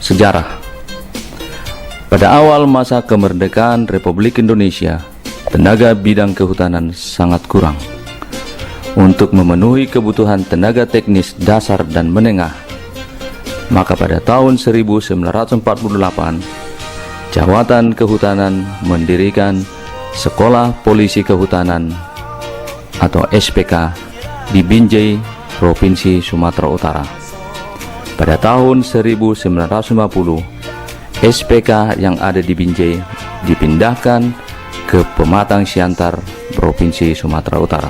Sejarah. Pada awal masa kemerdekaan Republik Indonesia, tenaga bidang kehutanan sangat kurang. Untuk memenuhi kebutuhan tenaga teknis dasar dan menengah, maka pada tahun 1948, Jabatan Kehutanan mendirikan Sekolah Polisi Kehutanan atau SPK di Binjai, Provinsi Sumatera Utara. Pada tahun 1950, SPK yang ada di Binjai dipindahkan ke Pematang Siantar, Provinsi Sumatera Utara.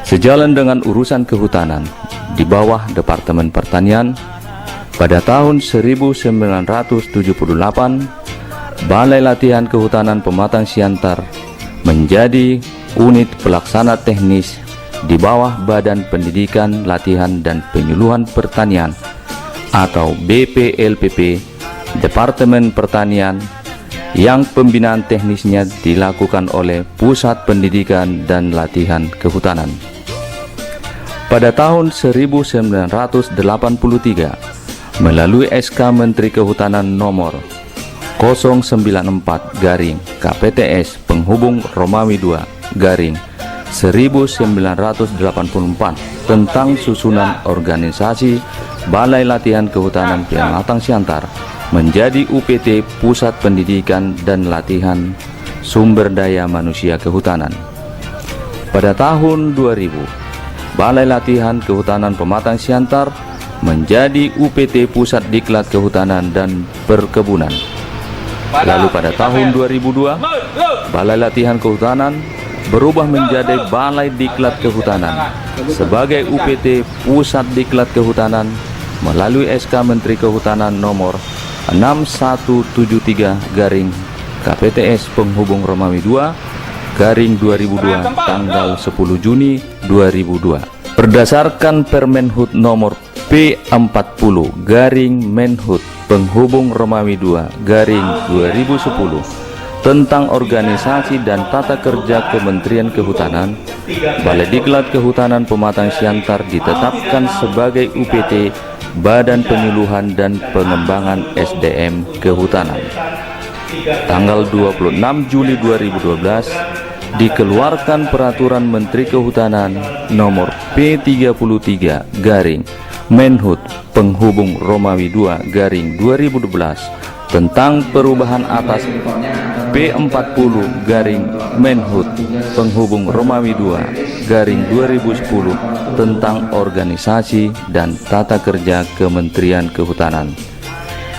Sejalan dengan urusan kehutanan di bawah Departemen Pertanian, pada tahun 1978, Balai Latihan Kehutanan Pematang Siantar menjadi unit pelaksana teknis di bawah Badan Pendidikan, Latihan, dan Penyuluhan Pertanian atau BPLPP Departemen Pertanian, yang pembinaan teknisnya dilakukan oleh Pusat Pendidikan dan Latihan Kehutanan. Pada tahun 1983, melalui SK Menteri Kehutanan nomor 094-KPTS penghubung Romawi II garing 1984 tentang susunan organisasi Balai Latihan Kehutanan Pematang Siantar menjadi UPT Pusat Pendidikan dan Latihan Sumber Daya Manusia Kehutanan. Pada tahun 2000, Balai Latihan Kehutanan Pematang Siantar menjadi UPT Pusat Diklat Kehutanan dan Perkebunan. Lalu pada tahun 2002, Balai Latihan Kehutanan berubah menjadi Balai Diklat Kehutanan sebagai UPT Pusat Diklat Kehutanan melalui SK Menteri Kehutanan nomor 6173-KPTS penghubung Romawi II garing 2002 tanggal 10 Juni 2002. Berdasarkan Permenhub nomor P40-Menhub penghubung Romawi II garing 2010 tentang organisasi dan tata kerja Kementerian Kehutanan, Balai Diklat Kehutanan Pematang Siantar ditetapkan sebagai UPT Badan Penyuluhan dan Pengembangan SDM Kehutanan. Tanggal 26 Juli 2012 dikeluarkan Peraturan Menteri Kehutanan nomor P33-Menhub penghubung Romawi II garing 2012 tentang perubahan atas P40-Menhub penghubung Romawi II garing 2010 tentang organisasi dan tata kerja Kementerian Kehutanan.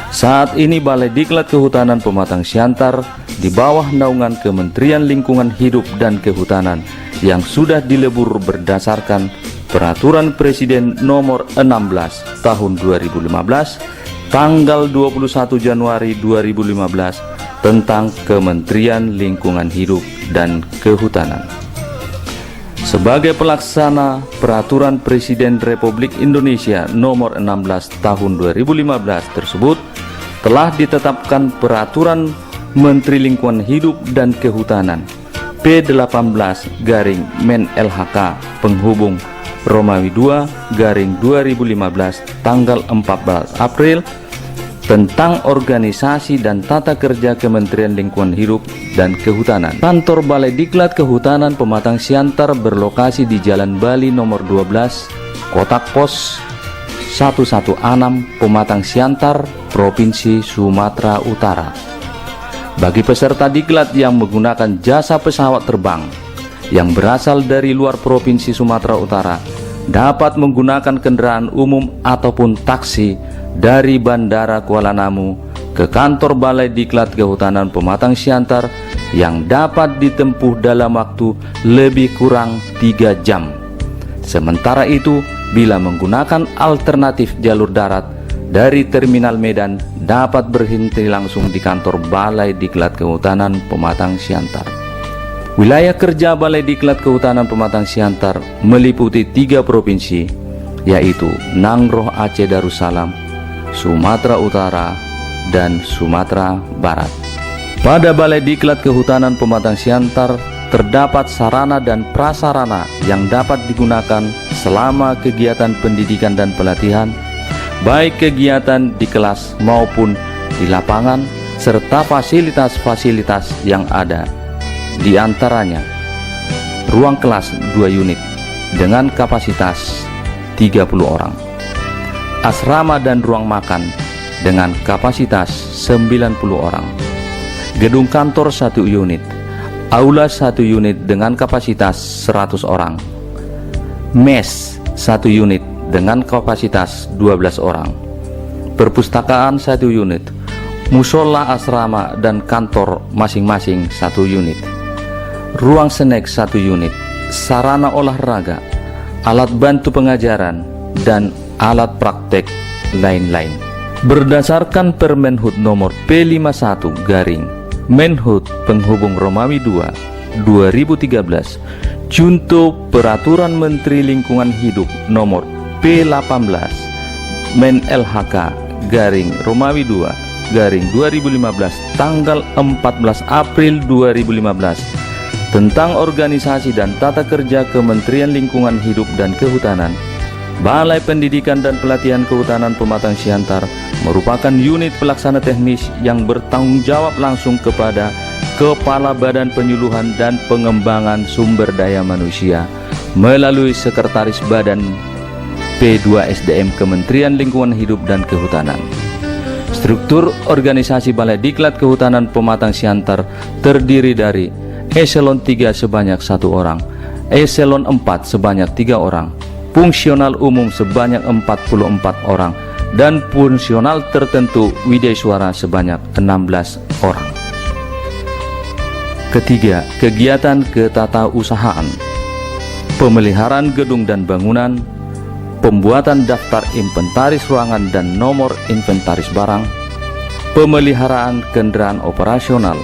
Saat ini Balai Diklat Kehutanan Pematang Siantar di bawah naungan Kementerian Lingkungan Hidup dan Kehutanan yang sudah dilebur berdasarkan Peraturan Presiden nomor 16 tahun 2015 tanggal 21 Januari 2015 tentang Kementerian Lingkungan Hidup dan Kehutanan. Sebagai pelaksana Peraturan Presiden Republik Indonesia nomor 16 tahun 2015 tersebut, telah ditetapkan Peraturan Menteri Lingkungan Hidup dan Kehutanan P18-Men-LHK penghubung Romawi II garing 2015 tanggal 14 April tentang organisasi dan tata kerja Kementerian Lingkungan Hidup dan Kehutanan. Kantor Balai Diklat Kehutanan Pematang Siantar berlokasi di Jalan Bali nomor 12, Kotak Pos 116, Pematang Siantar, Provinsi Sumatera Utara. Bagi peserta diklat yang menggunakan jasa pesawat terbang yang berasal dari luar Provinsi Sumatera Utara, dapat menggunakan kendaraan umum ataupun taksi dari Bandara Kuala Namu ke kantor Balai Diklat Kehutanan Pematang Siantar yang dapat ditempuh dalam waktu lebih kurang 3 jam. Sementara itu, bila menggunakan alternatif jalur darat dari Terminal Medan, dapat berhenti langsung di kantor Balai Diklat Kehutanan Pematang Siantar. Wilayah kerja Balai Diklat Kehutanan Pematang Siantar meliputi 3 provinsi, yaitu Nangroh Aceh Darussalam, Sumatera Utara, dan Sumatera Barat. Pada Balai Diklat Kehutanan Pematang Siantar terdapat sarana dan prasarana yang dapat digunakan selama kegiatan pendidikan dan pelatihan, baik kegiatan di kelas maupun di lapangan, serta fasilitas-fasilitas yang ada, di antaranya ruang kelas 2 unit dengan kapasitas 30 orang, asrama dan ruang makan dengan kapasitas 90 orang, gedung kantor 1 unit, aula 1 unit dengan kapasitas 100 orang, mes 1 unit dengan kapasitas 12 orang, perpustakaan 1 unit, musola asrama dan kantor masing-masing 1 unit, ruang snack 1 unit, sarana olahraga, alat bantu pengajaran, dan alat praktek lain-lain. Berdasarkan Permenhub nomor P51 garing Menhub Penghubung Romawi II 2013 junto Peraturan Menteri Lingkungan Hidup nomor P18 Men LHK garing Romawi II garing 2015 tanggal 14 April 2015 tentang organisasi dan tata kerja Kementerian Lingkungan Hidup dan Kehutanan, Balai Pendidikan dan Pelatihan Kehutanan Pematang Siantar merupakan unit pelaksana teknis yang bertanggung jawab langsung kepada Kepala Badan Penyuluhan dan Pengembangan Sumber Daya Manusia melalui Sekretaris Badan P2SDM Kementerian Lingkungan Hidup dan Kehutanan. Struktur organisasi Balai Diklat Kehutanan Pematang Siantar terdiri dari Eselon 3 sebanyak 1 orang, Eselon 4 sebanyak 3 orang, fungsional umum sebanyak 44 orang, dan fungsional tertentu widesuara sebanyak 16 orang. Ketiga, kegiatan ketatausahaan, pemeliharaan gedung dan bangunan, pembuatan daftar inventaris ruangan dan nomor inventaris barang, pemeliharaan kendaraan operasional,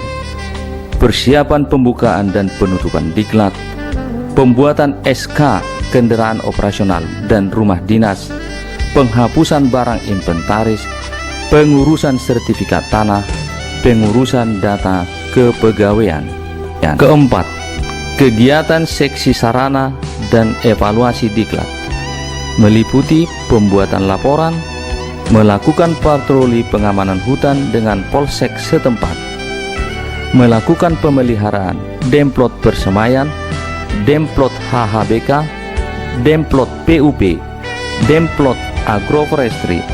persiapan pembukaan dan penutupan diklat, pembuatan SK kendaraan operasional dan rumah dinas, penghapusan barang inventaris, pengurusan sertifikat tanah, pengurusan data kepegawaian. Keempat, kegiatan seksi sarana dan evaluasi diklat, meliputi pembuatan laporan, melakukan patroli pengamanan hutan dengan polsek setempat, melakukan pemeliharaan demplot persemaian, demplot HHBK, demplot PUP, demplot agroforestry,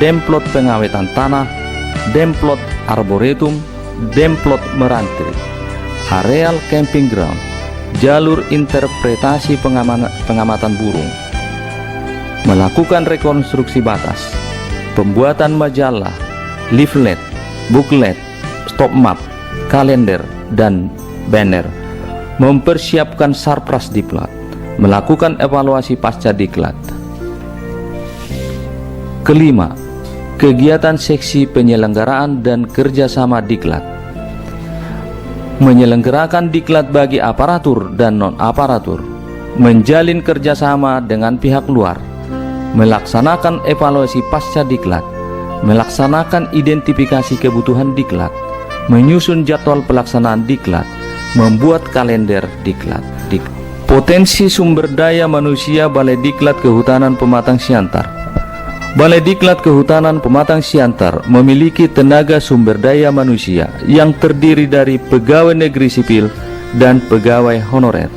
demplot pengawetan tanah, demplot arboretum, demplot merantri, areal camping ground, jalur interpretasi pengamatan burung, melakukan rekonstruksi batas, pembuatan majalah, leaflet, booklet, stop map, kalender, dan banner, mempersiapkan sarpras diklat, melakukan evaluasi pasca diklat. Kelima, kegiatan seksi penyelenggaraan dan kerjasama diklat, menyelenggarakan diklat bagi aparatur dan non-aparatur, menjalin kerjasama dengan pihak luar, melaksanakan evaluasi pasca diklat, melaksanakan identifikasi kebutuhan diklat, menyusun jadwal pelaksanaan diklat, membuat kalender diklat. Potensi sumber daya manusia Balai Diklat Kehutanan Pematang Siantar. Balai Diklat Kehutanan Pematang Siantar memiliki tenaga sumber daya manusia yang terdiri dari pegawai negeri sipil dan pegawai honorer.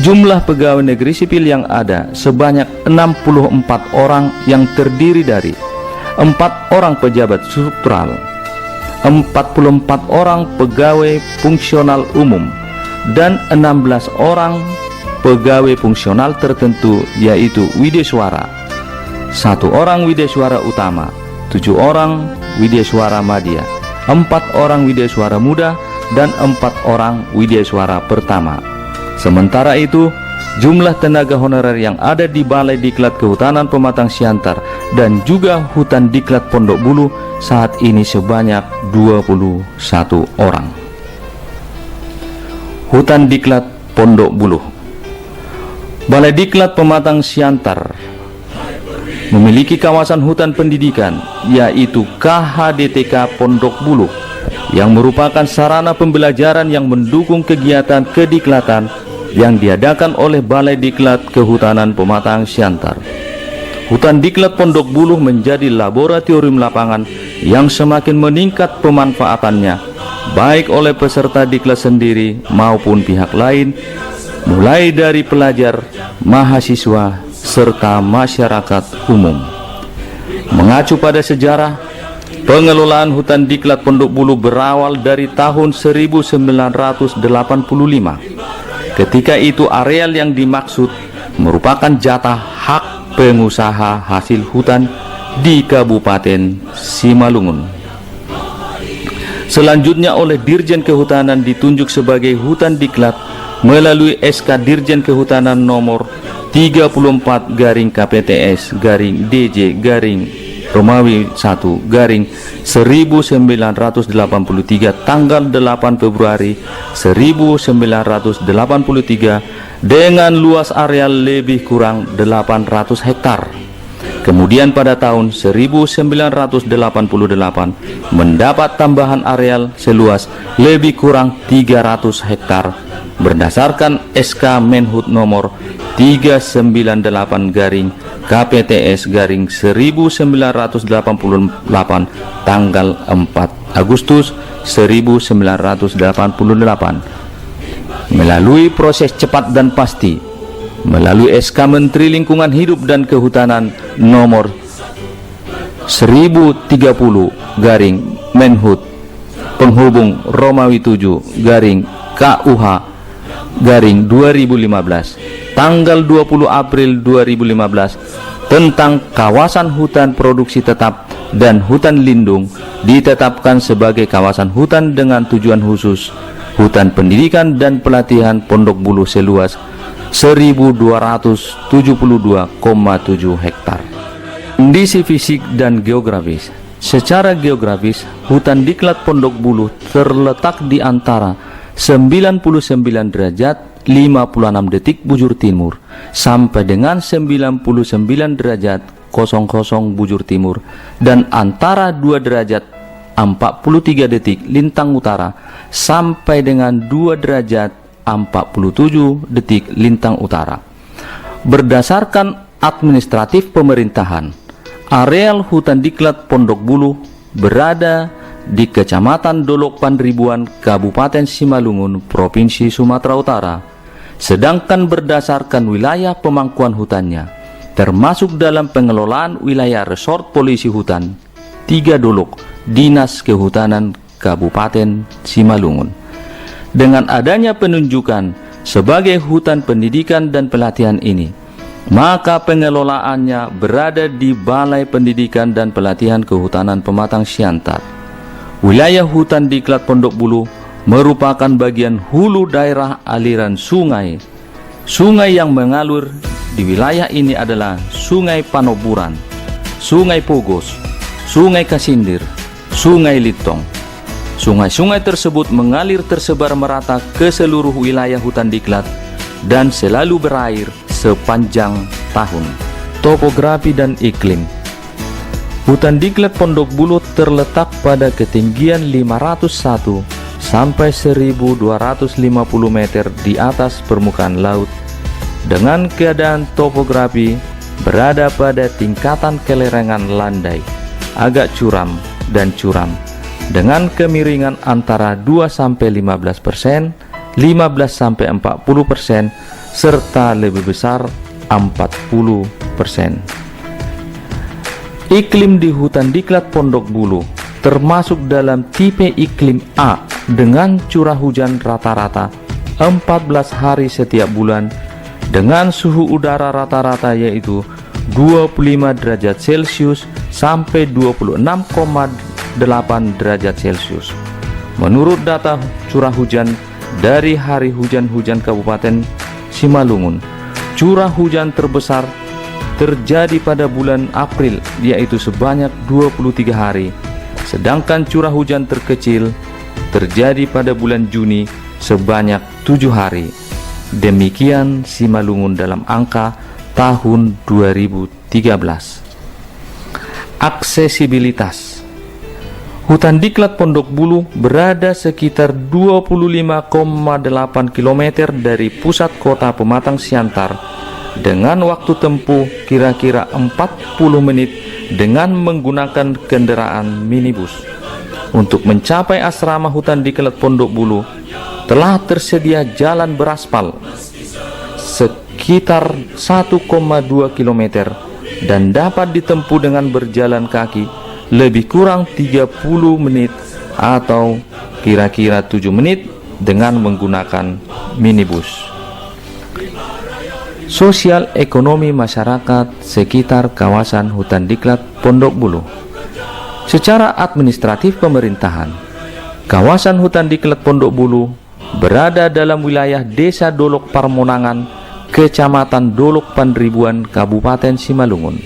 Jumlah pegawai negeri sipil yang ada sebanyak 64 orang yang terdiri dari 4 orang pejabat struktural, 44 orang pegawai fungsional umum, dan 16 orang pegawai fungsional tertentu yaitu wideswara, 1 orang wideswara utama, 7 orang wideswara madya, 4 orang wideswara muda, dan 4 orang wideswara pertama. Sementara itu, jumlah tenaga honorer yang ada di Balai Diklat Kehutanan Pematang Siantar dan juga Hutan Diklat Pondok Bulu saat ini sebanyak 21 orang. Hutan Diklat Pondok Bulu. Balai Diklat Pematang Siantar memiliki kawasan hutan pendidikan yaitu KHDTK Pondok Bulu yang merupakan sarana pembelajaran yang mendukung kegiatan kediklatan yang diadakan oleh Balai Diklat Kehutanan Pematang Siantar. Hutan Diklat Pondok Bulu menjadi laboratorium lapangan yang semakin meningkat pemanfaatannya, baik oleh peserta diklat sendiri maupun pihak lain, mulai dari pelajar, mahasiswa, serta masyarakat umum. Mengacu pada sejarah, pengelolaan hutan diklat Pondok Bulu berawal dari tahun 1985. Ketika itu areal yang dimaksud merupakan jatah hak pengusaha hasil hutan di Kabupaten Simalungun. Selanjutnya oleh Dirjen Kehutanan ditunjuk sebagai hutan diklat melalui SK Dirjen Kehutanan nomor 34 garing KPTS garing DJ garing Romawi 1 garing 1983 tanggal 8 Februari 1983 dengan luas areal lebih kurang 800 hektar. Kemudian pada tahun 1988 mendapat tambahan areal seluas lebih kurang 300 hektar berdasarkan SK Menhut nomor 398 garing KPTS garing 1988 tanggal 4 Agustus 1988. Melalui proses cepat dan pasti, melalui SK Menteri Lingkungan Hidup dan Kehutanan nomor 1030 garing Menhut penghubung Romawi 7 garing KUH garing 2015 tanggal 20 April 2015 tentang kawasan hutan produksi tetap dan hutan lindung ditetapkan sebagai kawasan hutan dengan tujuan khusus hutan pendidikan dan pelatihan Pondok Bulu seluas 1272,7 hektar. Kondisi fisik dan geografis. Secara geografis, hutan diklat Pondok Bulu terletak di antara 99 derajat 56 detik bujur timur sampai dengan 99 derajat 00 bujur timur dan antara 2 derajat 43 detik lintang utara sampai dengan 2 derajat 47 detik lintang utara. Berdasarkan administratif pemerintahan, areal hutan diklat Pondok Bulu berada di Kecamatan Dolok Pandribuan, Kabupaten Simalungun, Provinsi Sumatera Utara. Sedangkan berdasarkan wilayah pemangkuan hutannya, termasuk dalam pengelolaan wilayah resort polisi hutan 3 Dolok, Dinas Kehutanan Kabupaten Simalungun. Dengan adanya penunjukan sebagai hutan pendidikan dan pelatihan ini, maka pengelolaannya berada di Balai Pendidikan dan Pelatihan Kehutanan Pematang Siantar. Wilayah hutan diklat Pondok Bulu merupakan bagian hulu daerah aliran sungai. Sungai yang mengalir di wilayah ini adalah Sungai Panoburan, Sungai Pogos, Sungai Kasindir, Sungai Litong. Sungai-sungai tersebut mengalir tersebar merata ke seluruh wilayah hutan diklat dan selalu berair sepanjang tahun. Topografi dan iklim. Hutan diklat Pondok Bulu terletak pada ketinggian 501 sampai 1250 meter di atas permukaan laut dengan keadaan topografi berada pada tingkatan kelerengan landai, agak curam dan curam dengan kemiringan antara 2-15%, 15-40%, serta lebih besar 40%. Iklim di hutan diklat Pondok Bulu termasuk dalam tipe iklim A dengan curah hujan rata-rata 14 hari setiap bulan dengan suhu udara rata-rata yaitu 25 derajat Celcius sampai 26,8 derajat Celcius. Menurut data curah hujan dari Hari Hujan Kabupaten Simalungun, curah hujan terbesar terjadi pada bulan April yaitu sebanyak 23 hari, sedangkan curah hujan terkecil terjadi pada bulan Juni sebanyak 7 hari. Demikian Simalungun dalam angka tahun 2013. Aksesibilitas. Hutan diklat Pondok Bulu berada sekitar 25,8 km dari pusat kota Pematang Siantar dengan waktu tempuh kira-kira 40 menit dengan menggunakan kendaraan minibus. Untuk mencapai asrama hutan diklat Pondok Bulu telah tersedia jalan beraspal sekitar 1,2 km dan dapat ditempuh dengan berjalan kaki lebih kurang 30 menit atau kira-kira 7 menit dengan menggunakan minibus. Sosial ekonomi masyarakat sekitar kawasan hutan diklat Pondok Bulu. Secara administratif pemerintahan, kawasan hutan diklat Pondok Bulu berada dalam wilayah Desa Dolok Parmonangan, Kecamatan Dolok Pandribuan, Kabupaten Simalungun.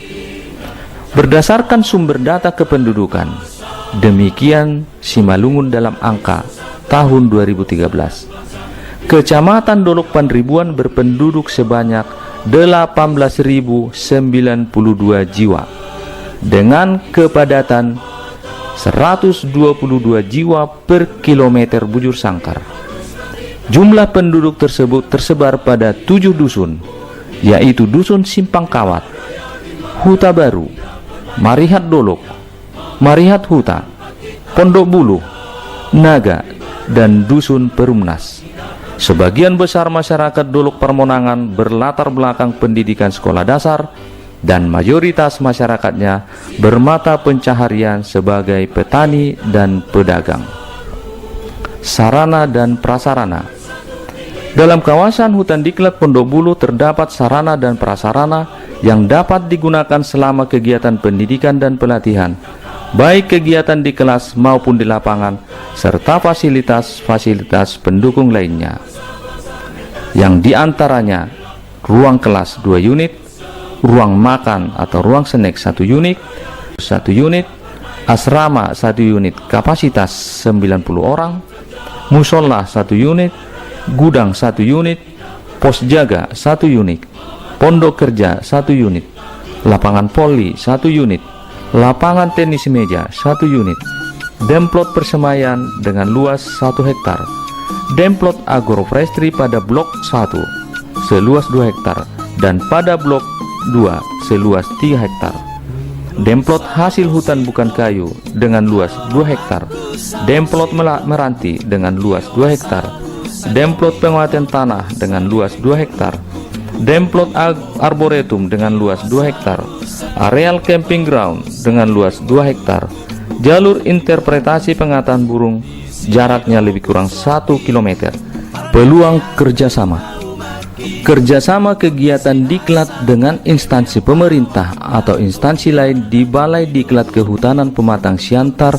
Berdasarkan sumber data kependudukan, demikian Simalungun dalam angka tahun 2013. Kecamatan Dolok Pandribuan berpenduduk sebanyak 18.092 jiwa dengan kepadatan 122 jiwa per kilometer bujur sangkar. Jumlah penduduk tersebut tersebar pada 7 dusun, yaitu Dusun Simpang Kawat, Huta Baru, Marihat Dolok, Marihat Huta, Pondok Bulu, Naga, dan Dusun Perumnas. Sebagian besar masyarakat Dolok Parmonangan berlatar belakang pendidikan sekolah dasar dan mayoritas masyarakatnya bermata pencaharian sebagai petani dan pedagang. Sarana dan prasarana. Dalam kawasan hutan diklat Pondok Bulu terdapat sarana dan prasarana yang dapat digunakan selama kegiatan pendidikan dan pelatihan, baik kegiatan di kelas maupun di lapangan, serta fasilitas-fasilitas pendukung lainnya, yang diantaranya ruang kelas 2 unit, ruang makan atau ruang snack 1 unit, asrama 1 unit kapasitas 90 orang, musola 1 unit, gudang 1 unit, pos jaga 1 unit, pondok kerja 1 unit, lapangan voli 1 unit, lapangan tenis meja 1 unit, demplot persemaian dengan luas 1 hektar, demplot agroforestry pada blok 1 seluas 2 hektar dan pada blok 2 seluas 3 hektar. Demplot hasil hutan bukan kayu dengan luas 2 hektar. Demplot meranti dengan luas 2 hektar. Demplot penguatan tanah dengan luas 2 hektar. Demplot arboretum dengan luas 2 hektar. Areal camping ground dengan luas 2 hektar. Jalur interpretasi pengataan burung jaraknya lebih kurang 1 km. Peluang kerjasama. Kerjasama kegiatan diklat dengan instansi pemerintah atau instansi lain di Balai Diklat Kehutanan Pematang Siantar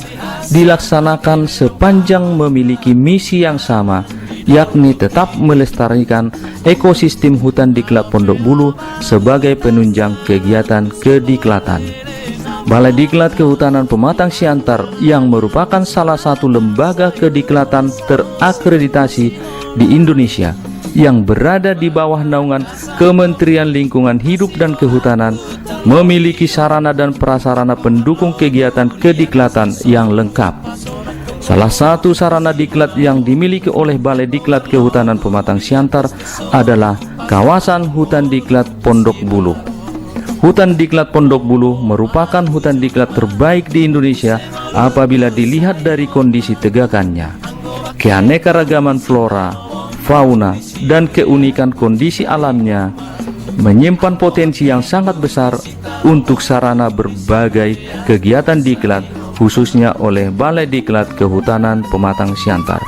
dilaksanakan sepanjang memiliki misi yang sama, yakni tetap melestarikan ekosistem hutan diklat Pondok Bulu sebagai penunjang kegiatan kediklatan. Balai Diklat Kehutanan Pematang Siantar yang merupakan salah satu lembaga kediklatan terakreditasi di Indonesia yang berada di bawah naungan Kementerian Lingkungan Hidup dan Kehutanan memiliki sarana dan prasarana pendukung kegiatan kediklatan yang lengkap. Salah satu sarana diklat yang dimiliki oleh Balai Diklat Kehutanan Pematang Siantar adalah kawasan hutan diklat Pondok Bulu. Hutan diklat Pondok Bulu merupakan hutan diklat terbaik di Indonesia apabila dilihat dari kondisi tegakannya, keanekaragaman flora, fauna, dan keunikan kondisi alamnya, menyimpan potensi yang sangat besar untuk sarana berbagai kegiatan diklat, khususnya oleh Balai Diklat Kehutanan Pematang Siantar.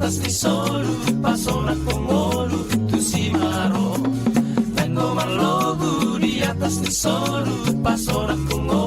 atas di solu pasona pengolu tu si maro vengo marlogu di atas di solu pasona pengolu